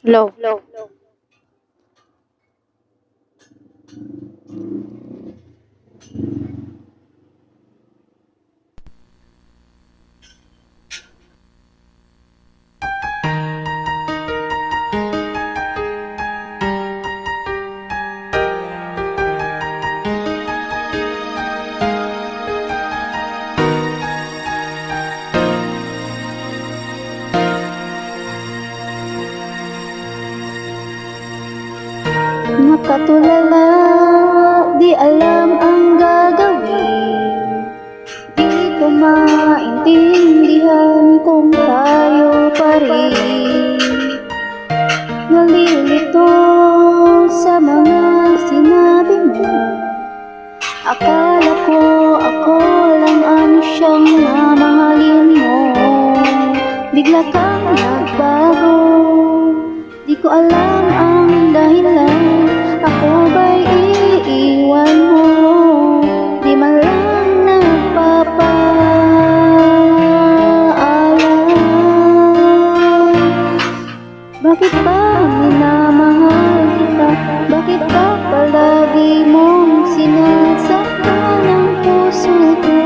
Low. Nakatulala, di alam ang gagawin. Di ko maintindihan kung tayo pa rin. Nalilito sa mga sinabi mo. Akala ko ako lang ang siyang mamahalin mo. Bigla kang nagbago, di ko alam ang dahilan. Ako ba'y iiwan mo? Di man lang nagpapaalam. Bakit ba minamahal kita? Bakit ba palagi mong sinasaktan ang puso ko?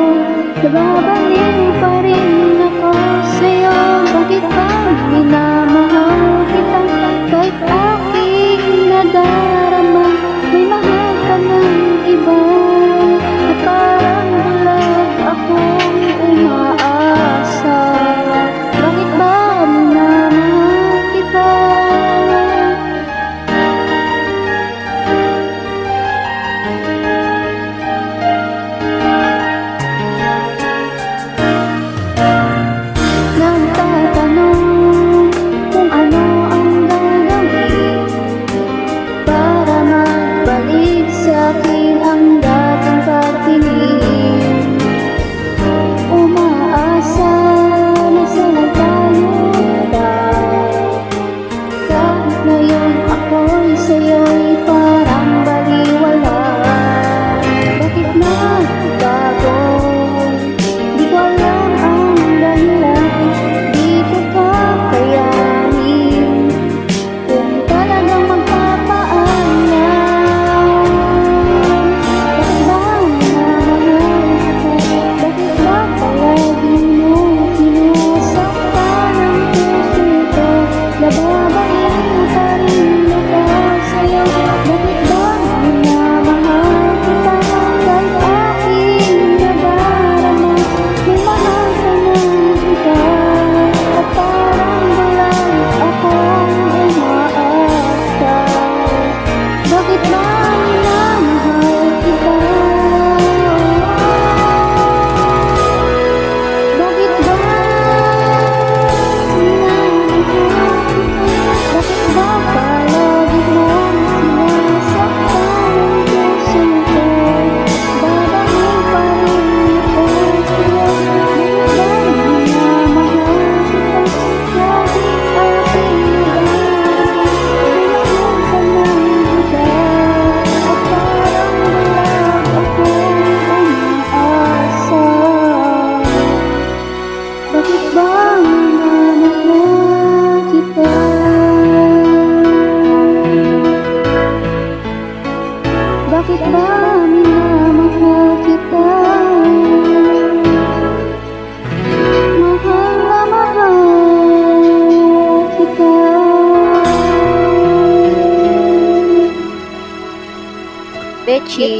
Nababaliw pa rin ako sa'yo. Bakit ba minamahal kita? Kahit aking nadarama, may mahal ka ng iba. At parang bulag akong umaasa. Bakit ba minamahal kita? Nagtatanong kung ano ang gagawin para magbalik sa akin ang dating pagtingin. Umaasa na sana tayo ba? Kahit ngayon ako'y sa'yo'y parang baliwala. Bakit nagbago? Di ko alam ang dahilan. Di ko kakayanin kung talagang magpapaalam. Bakit ba minamahal kita? Bakit ba palagi mo sinasaktan ang puso ko? Nababaliw pa rin ako sa'yo. Bakit ba minamahal kita? Kahit aking nadarama, may mahal ka ng iba. At parang bulag akong umaasa. Bakit ba minamahal kita? Bakit ba minamahal kita? Bakit ba palagi mong sinasaktan ang puso ko? Babalik pa rin ako sa'yo. Bakit ba minamahal kita? Kahit aking nadarama, may mahal ka ng iba. At parang bulag akong umaasa. Bakit ba minamahal kita? Bakit ba minamahal kita? Mahal na mahal kita. Bechi.